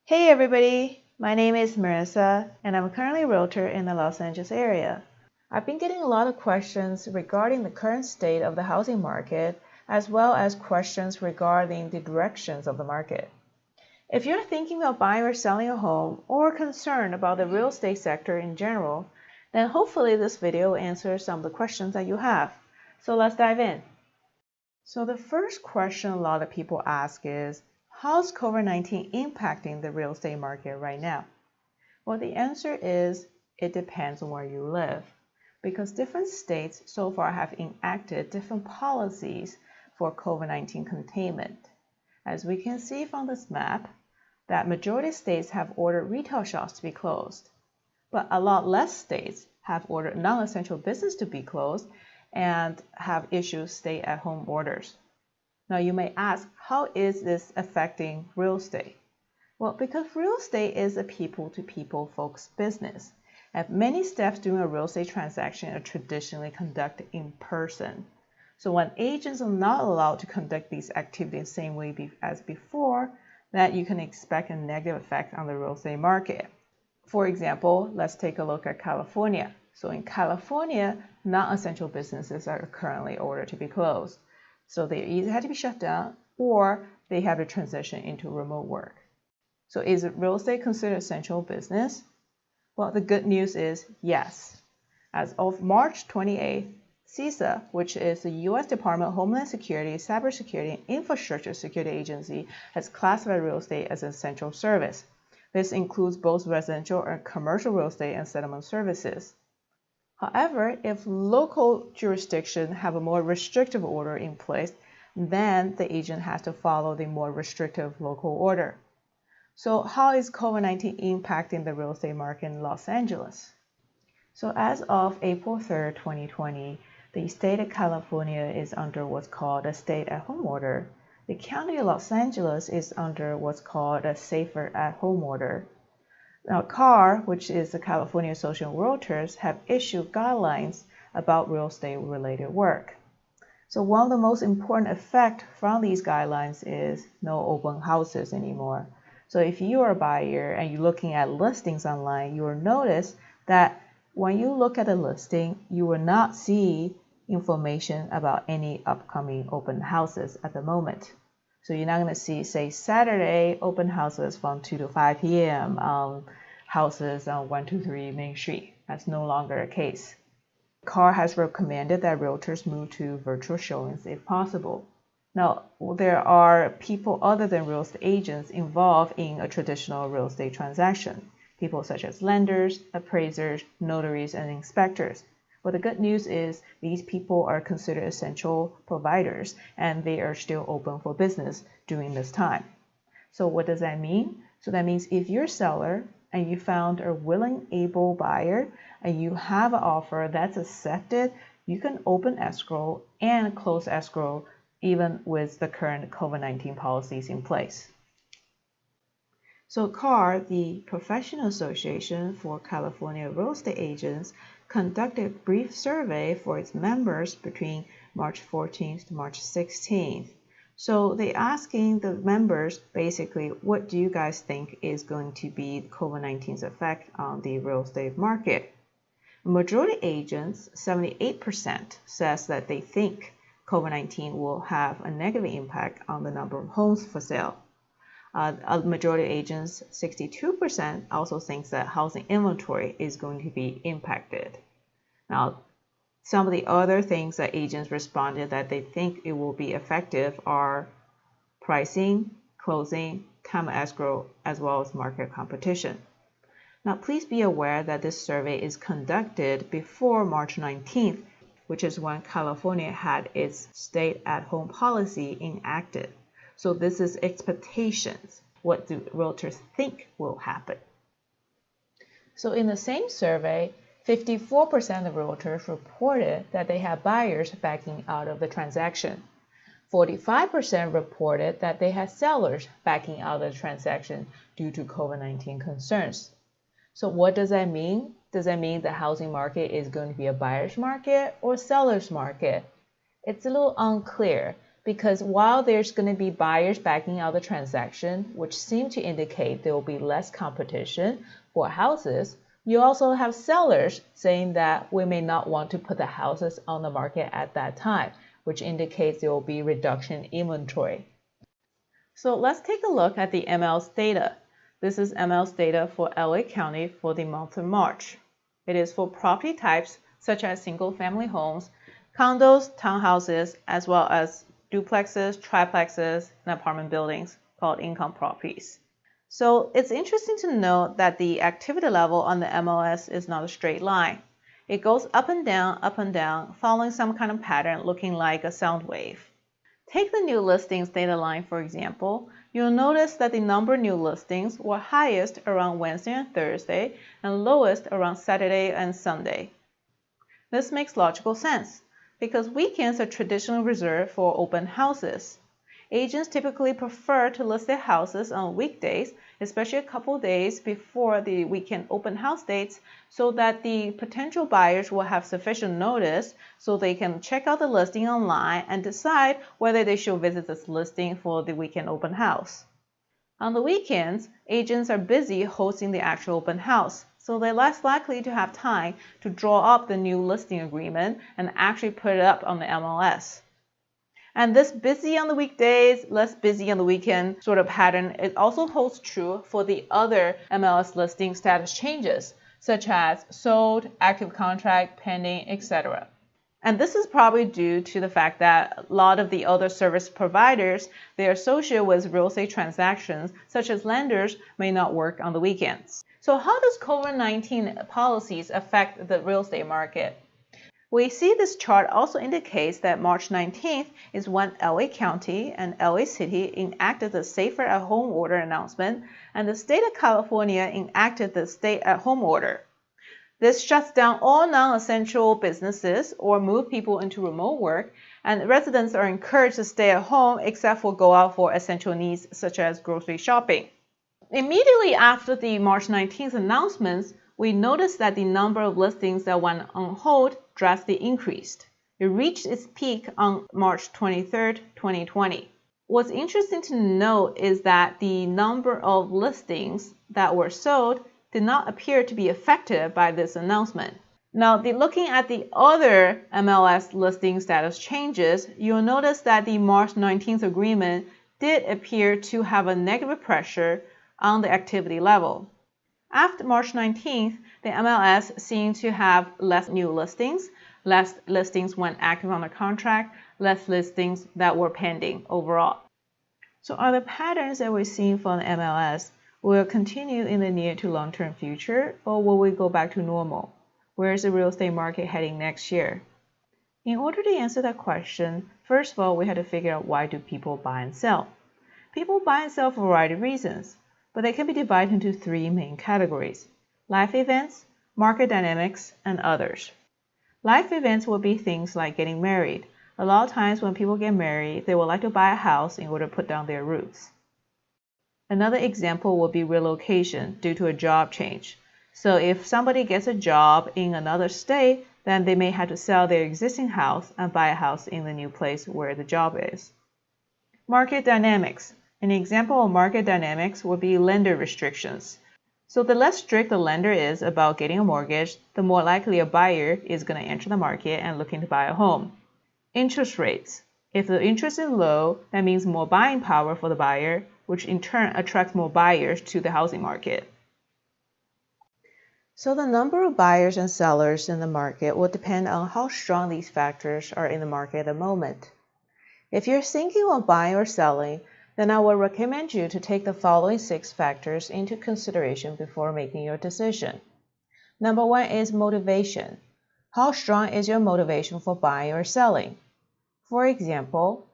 Hey everybody, my name is Marissa and I'm currently a realtor in the Los Angeles area. I've been getting a lot of questions regarding the current state of the housing market as well as questions regarding the directions of the market. If you're thinking about buying or selling a home or concerned about the real estate sector in general, then hopefully this video will answer some of the questions that you have. So let's dive in. So the first question a lot of people ask is, how's COVID-19 impacting the real estate market right now? Well, the answer is it depends on where you live, because different states so far have enacted different policies for COVID-19 containment. As we can see from this map, that majority of states have ordered retail shops to be closed, but a lot less states have ordered non-essential business to be closed and have issued stay-at-home orders. Now you may ask, how is this affecting real estate? Well, because real estate is a people-to-people folks business, and many steps during a real estate transaction are traditionally conducted in person. So when agents are not allowed to conduct these activities the same way as before, that you can expect a negative effect on the real estate market. For example, let's take a look at California. So in California, non-essential businesses are currently ordered to be closed. So they either had to be shut down or they have to transition into remote work. So is real estate considered essential business? Well, the good news is yes. As of March 28th, CISA, which is the U.S. Department of Homeland Security, Cybersecurity, and Infrastructure Security Agency, has classified real estate as an essential service. This includes both residential and commercial real estate and settlement services. However, if local jurisdictions have a more restrictive order in place, then the agent has to follow the more restrictive local order. So how is COVID-19 impacting the real estate market in Los Angeles? So as of April 3rd, 2020, the state of California is under what's called a stay-at-home order. The county of Los Angeles is under what's called a safer-at-home order. Now, CAR, which is the California Association of Realtors, have issued guidelines about real estate-related work. So one of the most important effects from these guidelines is no open houses anymore. So if you are a buyer and you're looking at listings online, you will notice that when you look at a listing, you will not see information about any upcoming open houses at the moment. So you're not going to see, say, Saturday open houses from 2 to 5 p.m. Houses on 123 Main Street. That's no longer the case. CAR has recommended that realtors move to virtual showings if possible. Now, there are people other than real estate agents involved in a traditional real estate transaction. People such as lenders, appraisers, notaries, and inspectors. But the good news is these people are considered essential providers and they are still open for business during this time. So what does that mean? So that means if you're a seller and you found a willing, able buyer and you have an offer that's accepted, you can open escrow and close escrow even with the current COVID-19 policies in place. So CAR, the Professional Association for California Real Estate Agents, conducted a brief survey for its members between March 14th to March 16th. So they're asking the members basically, what do you guys think is going to be COVID-19's effect on the real estate market? Majority agents, 78%, says that they think COVID-19 will have a negative impact on the number of homes for sale. A majority of agents, 62%, also thinks that housing inventory is going to be impacted. Now, some of the other things that agents responded that they think it will be effective are pricing, closing, time of escrow, as well as market competition. Now, please be aware that this survey is conducted before March 19th, which is when California had its stay-at-home policy enacted. So this is expectations. What do realtors think will happen? So in the same survey, 54% of realtors reported that they had buyers backing out of the transaction. 45% reported that they had sellers backing out of the transaction due to COVID-19 concerns. So what does that mean? Does that mean the housing market is going to be a buyer's market or seller's market? It's a little unclear, because while there's going to be buyers backing out the transaction, which seem to indicate there will be less competition for houses, you also have sellers saying that we may not want to put the houses on the market at that time, which indicates there will be reduction in inventory. So let's take a look at the MLS data. This is MLS data for LA County for the month of March. It is for property types such as single-family homes, condos, townhouses, as well as duplexes, triplexes, and apartment buildings called income properties. So it's interesting to note that the activity level on the MLS is not a straight line. It goes up and down, following some kind of pattern looking like a sound wave. Take the new listings data line, for example. You'll notice that the number of new listings were highest around Wednesday and Thursday and lowest around Saturday and Sunday. This makes logical sense because weekends are traditionally reserved for open houses. Agents typically prefer to list their houses on weekdays, especially a couple days before the weekend open house dates, so that the potential buyers will have sufficient notice so they can check out the listing online and decide whether they should visit this listing for the weekend open house. On the weekends, agents are busy hosting the actual open house, so they're less likely to have time to draw up the new listing agreement and actually put it up on the MLS. And this busy on the weekdays, less busy on the weekend sort of pattern, it also holds true for the other MLS listing status changes, such as sold, active contract, pending, etc. And this is probably due to the fact that a lot of the other service providers, they're associated with real estate transactions, such as lenders, may not work on the weekends. So how does COVID-19 policies affect the real estate market? We see this chart also indicates that March 19th is when LA County and LA City enacted the Safer at Home order announcement, and the state of California enacted the Stay at Home order. This shuts down all non-essential businesses or move people into remote work, and residents are encouraged to stay at home except for go out for essential needs such as grocery shopping. Immediately after the March 19th announcements, we noticed that the number of listings that went on hold drastically increased. It reached its peak on March 23, 2020. What's interesting to note is that the number of listings that were sold did not appear to be affected by this announcement. Now, looking at the other MLS listing status changes, you'll notice that the March 19th agreement did appear to have a negative pressure on the activity level. After March 19th, the MLS seemed to have less new listings, less listings went active on the contract, less listings that were pending overall. So are the patterns that we're seeing from the MLS will continue in the near to long-term future, or will we go back to normal? Where is the real estate market heading next year? In order to answer that question, first of all, we had to figure out why do people buy and sell. People buy and sell for a variety of reasons, but they can be divided into three main categories: life events, market dynamics, and others. Life events will be things like getting married. A lot of times when people get married, they would like to buy a house in order to put down their roots. Another example will be relocation due to a job change. So if somebody gets a job in another state, then they may have to sell their existing house and buy a house in the new place where the job is. Market dynamics. An example of market dynamics would be lender restrictions. So the less strict the lender is about getting a mortgage, the more likely a buyer is going to enter the market and looking to buy a home. Interest rates. If the interest is low, that means more buying power for the buyer, which in turn attracts more buyers to the housing market. So the number of buyers and sellers in the market will depend on how strong these factors are in the market at the moment. If you're thinking of buying or selling, then I would recommend you to take the following 6 factors into consideration before making your decision. Number 1 is motivation. How strong is your motivation for buying or selling? For example,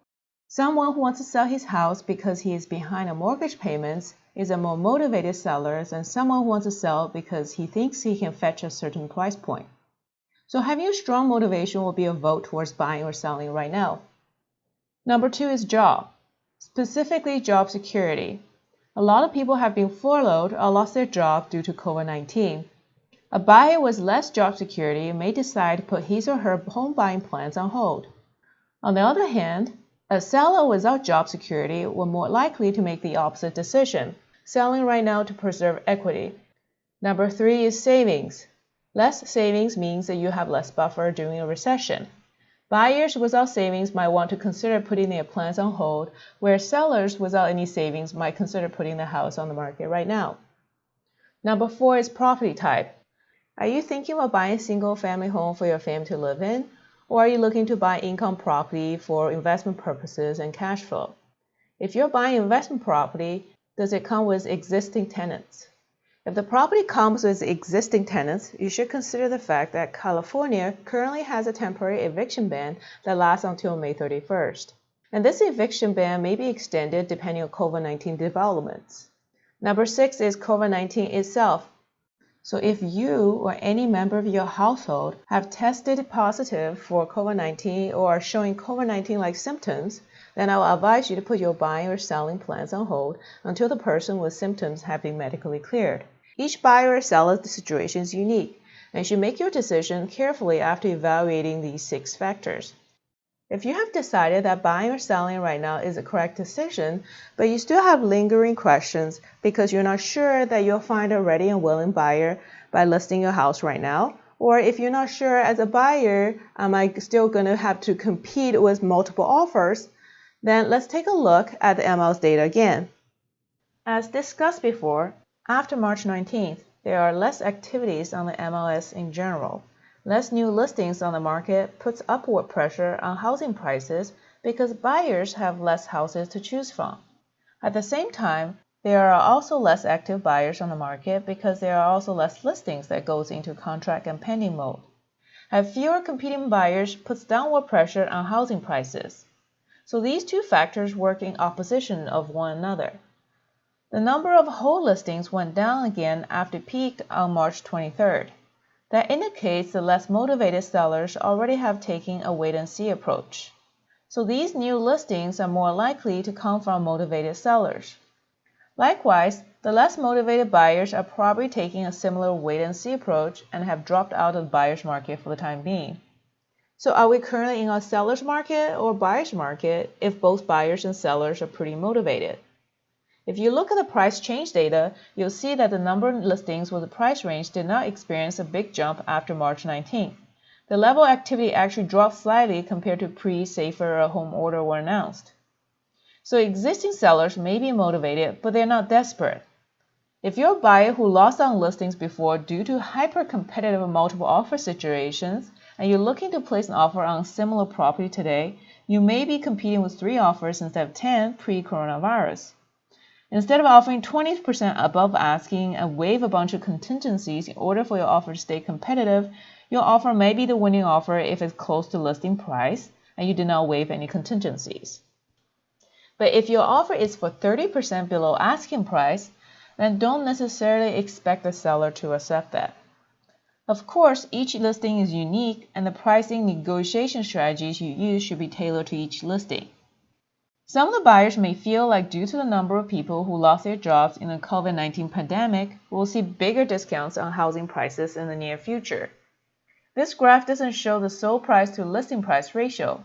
someone who wants to sell his house because he is behind on mortgage payments is a more motivated seller than someone who wants to sell because he thinks he can fetch a certain price point. So having a strong motivation will be a vote towards buying or selling right now. Number 2 is job. Specifically job security. A lot of people have been furloughed or lost their job due to COVID-19. A buyer with less job security may decide to put his or her home buying plans on hold. On the other hand, A seller without job security will more likely to make the opposite decision, selling right now to preserve equity. Number 3 is savings. Less savings means that you have less buffer during a recession. Buyers without savings might want to consider putting their plans on hold, whereas sellers without any savings might consider putting the house on the market right now. Number 4 is property type. Are you thinking of buying a single-family home for your family to live in, or are you looking to buy income property for investment purposes and cash flow? If you're buying investment property, does it come with existing tenants? If the property comes with existing tenants, you should consider the fact that California currently has a temporary eviction ban that lasts until May 31st. And this eviction ban may be extended depending on COVID-19 developments. Number 6 is COVID-19 itself. So if you or any member of your household have tested positive for COVID-19 or are showing COVID-19-like symptoms, then I will advise you to put your buying or selling plans on hold until the person with symptoms have been medically cleared. Each buyer or seller's situation is unique, and you should make your decision carefully after evaluating these 6 factors. If you have decided that buying or selling right now is the correct decision, but you still have lingering questions because you're not sure that you'll find a ready and willing buyer by listing your house right now, or if you're not sure as a buyer, am I still going to have to compete with multiple offers, then let's take a look at the MLS data again. As discussed before, after March 19th, there are less activities on the MLS in general. Less new listings on the market puts upward pressure on housing prices because buyers have less houses to choose from. At the same time, there are also less active buyers on the market because there are also less listings that goes into contract and pending mode. Have fewer competing buyers puts downward pressure on housing prices. So these 2 factors work in opposition of one another. The number of hold listings went down again after it peaked on March 23rd. That indicates the less motivated sellers already have taken a wait-and-see approach. So these new listings are more likely to come from motivated sellers. Likewise, the less motivated buyers are probably taking a similar wait-and-see approach and have dropped out of the buyer's market for the time being. So are we currently in a seller's market or buyer's market if both buyers and sellers are pretty motivated? If you look at the price change data, you'll see that the number of listings with the price range did not experience a big jump after March 19th. The level of activity actually dropped slightly compared to pre-safer home order were announced. So existing sellers may be motivated, but they're not desperate. If you're a buyer who lost on listings before due to hyper-competitive multiple offer situations, and you're looking to place an offer on a similar property today, you may be competing with 3 offers instead of 10 pre-coronavirus. Instead of offering 20% above asking and waive a bunch of contingencies in order for your offer to stay competitive, your offer may be the winning offer if it's close to listing price and you did not waive any contingencies. But if your offer is for 30% below asking price, then don't necessarily expect the seller to accept that. Of course, each listing is unique and the pricing negotiation strategies you use should be tailored to each listing. Some of the buyers may feel like due to the number of people who lost their jobs in the COVID-19 pandemic, we'll see bigger discounts on housing prices in the near future. This graph doesn't show the sold price to listing price ratio.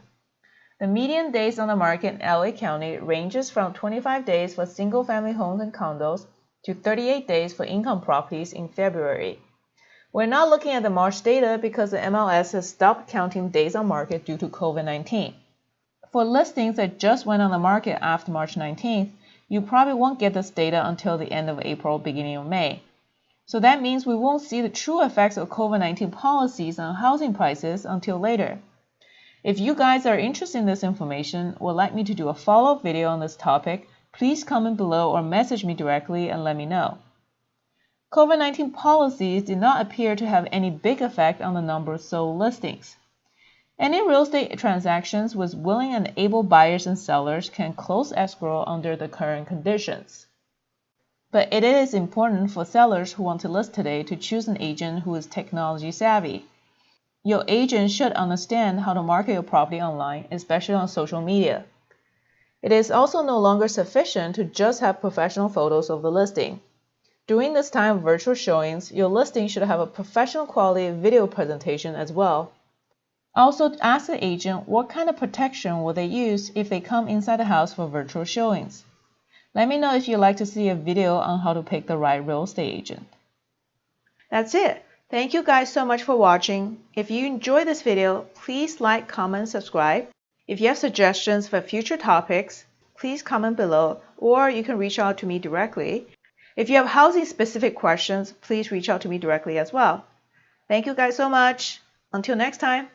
The median days on the market in LA County ranges from 25 days for single-family homes and condos to 38 days for income properties in February. We're not looking at the March data because the MLS has stopped counting days on market due to COVID-19. For listings that just went on the market after March 19th, you probably won't get this data until the end of April, beginning of May. So that means we won't see the true effects of COVID-19 policies on housing prices until later. If you guys are interested in this information or would like me to do a follow-up video on this topic, please comment below or message me directly and let me know. COVID-19 policies did not appear to have any big effect on the number of sold listings. Any real estate transactions with willing and able buyers and sellers can close escrow under the current conditions. But it is important for sellers who want to list today to choose an agent who is technology savvy. Your agent should understand how to market your property online, especially on social media. It is also no longer sufficient to just have professional photos of the listing. During this time of virtual showings, your listing should have a professional quality video presentation as well. Also, ask the agent what kind of protection will they use if they come inside the house for virtual showings. Let me know if you'd like to see a video on how to pick the right real estate agent. That's it. Thank you guys so much for watching. If you enjoyed this video, please like, comment, subscribe. If you have suggestions for future topics, please comment below, or you can reach out to me directly. If you have housing specific questions, please reach out to me directly as well. Thank you guys so much. Until next time.